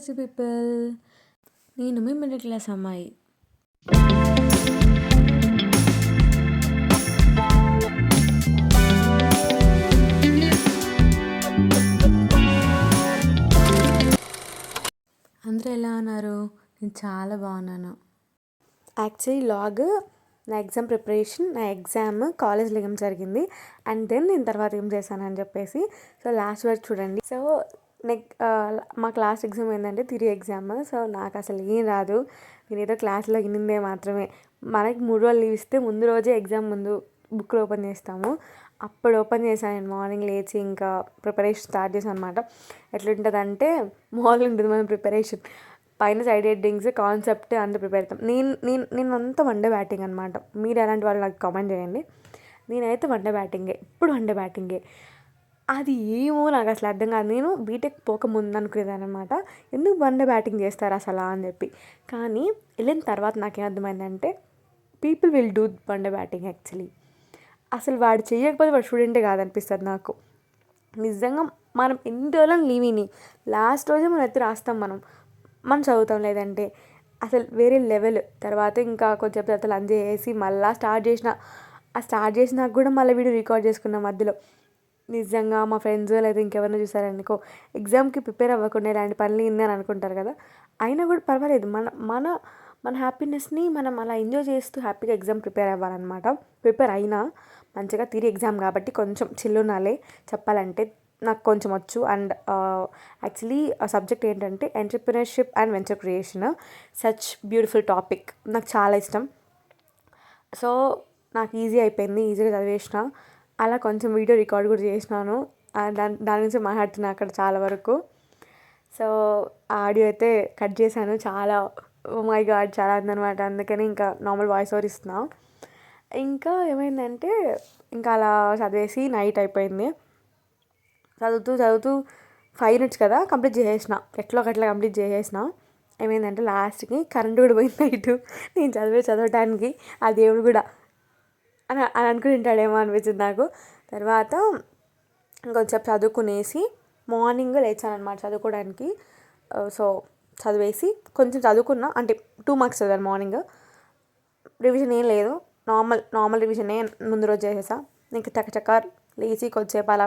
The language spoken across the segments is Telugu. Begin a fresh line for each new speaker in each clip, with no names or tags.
బస్సు పీపుల్, నేను మీ మిడిల్ క్లాస్ అమ్మాయి. అందరూ ఎలా ఉన్నారు? నేను చాలా బాగున్నాను. యాక్చువల్లీ నా ఎగ్జామ్ ప్రిపరేషన్, నా ఎగ్జామ్ కాలేజ్లో ఏం జరిగింది అండ్ దెన్ నేను తర్వాత ఏం చేశానని చెప్పేసి సో లాస్ట్ వరకు చూడండి. సో మా క్లాస్ ఎగ్జామ్ ఏంటంటే థియరీ ఎగ్జామ్. సో నాకు అసలు ఏం రాదు, నేను ఏదో క్లాస్లో వినిందే మాత్రమే. మనకి 3 రోజులు లీవ్ ఇస్తే ముందు రోజే ఎగ్జామ్ ముందు బుక్లు ఓపెన్ చేస్తాము. అప్పుడు ఓపెన్ చేశాను నేను మార్నింగ్ లేచి ఇంకా ప్రిపరేషన్ స్టార్ట్ చేశాను అనమాట. ఎట్లుంటుంది అంటే మార్నింగ్ ఉంటుంది మన ప్రిపరేషన్, పైన సైడ్ హెడ్డింగ్స్ కాన్సెప్ట్ అంతా ప్రిపేర్ అవుతాం. నేను అంతా వన్డే బ్యాటింగ్ అనమాట. మీరు ఎలాంటి వాళ్ళు నాకు కామెంట్ చేయండి. నేనైతే వన్డే బ్యాటింగే, ఇప్పుడు వన్డే బ్యాటింగే. అది ఏమో నాకు అసలు అర్థం కాదు. నేను బీటెక్ పోకముందు అనుకునేదాన్ని అనమాట, ఎందుకు వన్డే బ్యాటింగ్ చేస్తారు అసలు అని చెప్పి. కానీ వెళ్ళిన తర్వాత నాకేం అర్థమైందంటే people will do one day batting actually. అసలు వాడు చేయకపోతే వాడు స్టూడెంటే కాదనిపిస్తుంది నాకు నిజంగా. మనం ఎన్ని రోజులను లీవిని లాస్ట్ రోజే మనం ఎత్తి రాస్తాం, మనం చదువుతాం. లేదంటే అసలు వేరే లెవెల్. తర్వాత ఇంకా కొంచెం తర్వాత లంచ్ చేసి మళ్ళీ స్టార్ట్ చేసినాక కూడా మళ్ళీ వీడియో రికార్డ్ చేసుకున్నాం మధ్యలో. నిజంగా మా ఫ్రెండ్స్ లేదా ఇంకెవరైనా చూసారనుకో, ఎగ్జామ్కి ప్రిపేర్ అవ్వకుండా ఇలాంటి పనులు ఇందని అనుకుంటారు కదా. అయినా కూడా పర్వాలేదు, మన మన మన హ్యాపీనెస్ని మనం అలా ఎంజాయ్ చేస్తూ హ్యాపీగా ఎగ్జామ్ ప్రిపేర్ అవ్వాలన్నమాట. ప్రిపేర్ అయినా మంచిగా థియరీ ఎగ్జామ్ కాబట్టి కొంచెం చిల్లునాలే చెప్పాలంటే. నాకు కొంచెం వచ్చు. అండ్ యాక్చువల్లీ సబ్జెక్ట్ ఏంటంటే entrepreneurship and venture creation. Such beautiful topic, నాకు చాలా ఇష్టం. సో నాకు ఈజీ అయిపోయింది, ఈజీగా చదివేసిన. అలా కొంచెం వీడియో రికార్డ్ కూడా చేసినాను, దాని గురించి మాట్లాడుతున్నా అక్కడ చాలా వరకు. సో ఆ ఆడియో అయితే కట్ చేశాను. చాలా ఓ మై గాడ్ చాలా ఉందన్నమాట. అందుకని ఇంకా నార్మల్ వాయిస్ ఓవర్ ఇస్తున్నా. ఇంకా ఏమైందంటే ఇంకా అలా చదివేసి నైట్ అయిపోయింది. చదువుతూ 5 యూనిట్స్ కదా కంప్లీట్ చేసేసిన, ఎట్లా కంప్లీట్ చేసేసిన. ఏమైందంటే లాస్ట్కి కరెంట్ కూడా పోయింది నైట్, నేను చదవటానికి. ఆ దేవుడు కూడా అని అనుకుని ఉంటాడేమో అనిపించింది నాకు. తర్వాత ఇంకొంచెం చదువుకునేసి మార్నింగ్ లేచాను అనమాట చదువుకోవడానికి. సో చదివేసి కొంచెం చదువుకున్నా, అంటే 2 మార్క్స్ చదివాను మార్నింగ్. రివిజన్ ఏం లేదు, నార్మల్ రివిజనే ముందు రోజు చేసేసా. ఇంకా చక్కచక్క లేచి కొద్దిసేపు అలా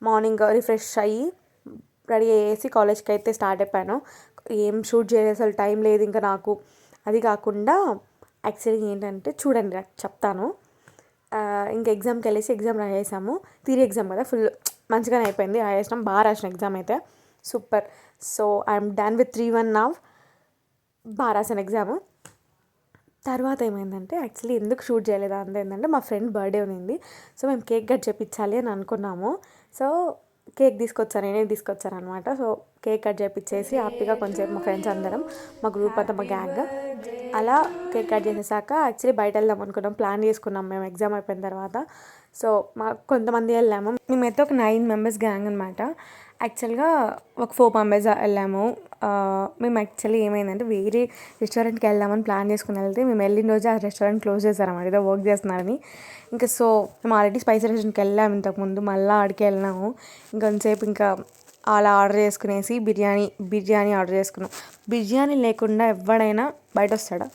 మార్నింగ్ రిఫ్రెష్ అయ్యి రెడీ అయ్యేసి కాలేజ్కి అయితే స్టార్ట్ అయిపోయాను. ఏం షూట్ చేయలేదు అసలు, టైం లేదు ఇంకా నాకు. అది కాకుండా యాక్చువల్లీ ఏంటంటే చూడండి చెప్తాను. ఇంకా ఎగ్జామ్కి వెళ్ళేసి ఎగ్జామ్ రాసేసాము. థియరీ ఎగ్జామ్ కదా, ఫుల్ మంచిగానే అయిపోయింది, రాసేసినాం. బాగా రాసిన ఎగ్జామ్ అయితే super. So I'm done with 3-1 now. బాగా రాసిన ఎగ్జామ్. తర్వాత ఏమైందంటే యాక్చువల్లీ ఎందుకు షూట్ చేయలేదు అంత ఏంటంటే మా ఫ్రెండ్ బర్త్డే ఉంది. సో మేము కేక్ కట్ చేయించాలి అని అనుకున్నాము. సో కేక్ నేనే తీసుకొచ్చాను అనమాట. సో కేక్ కట్ చేయించేసి హ్యాపీగా కొంచెంసేపు మా ఫ్రెండ్స్ అందరం, మా గ్రూప్ అంతా, మా గ్యాంగ్ అలా కేక్ కట్ చేసేసాక యాక్చువల్లీ బయట వెళ్దాం అనుకున్నాం, ప్లాన్ చేసుకున్నాం మేము ఎగ్జామ్ అయిపోయిన తర్వాత. సో కొంతమంది వెళ్ళాము, మేమైతే ఒక 9 మెంబర్స్ గ్యాంగ్ అనమాట. యాక్చువల్గా ఒక 4 మెంబర్స్ వెళ్ళాము. మేము యాక్చువల్లీ ఏమైందంటే వేరే రెస్టారెంట్కి వెళ్దామని ప్లాన్ చేసుకుని వెళ్తే మేము వెళ్ళిన రోజు ఆ రెస్టారెంట్ క్లోజ్ చేశారన్నమాట, ఏదో వర్క్ చేస్తున్నారని. ఇంకా సో మేము ఆల్రెడీ స్పైసీ రెస్టారెంట్కి వెళ్ళాము ఇంతకుముందు, మళ్ళీ ఆడికి వెళ్ళినాము. ఇంకొంతసేపు ఇంకా అలా ఆర్డర్ చేసుకునేసి బిర్యానీ ఆర్డర్ చేసుకున్నాం. బిర్యానీ లేకుండా ఎవడైనా బయట వస్తాడా?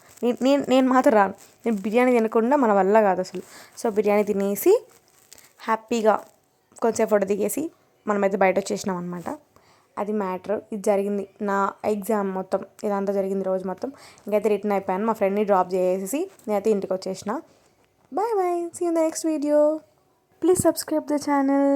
నేను మాత్రం రాను. నేను బిర్యానీ తినకుండా మన వల్ల కాదు అసలు. సో బిర్యానీ తినేసి హ్యాపీగా కొంచెం ఫోటో దిగేసి మనమైతే బయట వచ్చేసినాం అనమాట. అది మ్యాటర్. ఇది జరిగింది నా ఎగ్జామ్ మొత్తం, ఇదంతా జరిగింది రోజు మొత్తం. ఇంకైతే రిటర్న్ అయిపోయాను, మా ఫ్రెండ్ని డ్రాప్ చేసేసి నేనైతే ఇంటికి వచ్చేసిన. Bye bye, see you in the next video. Please subscribe the channel.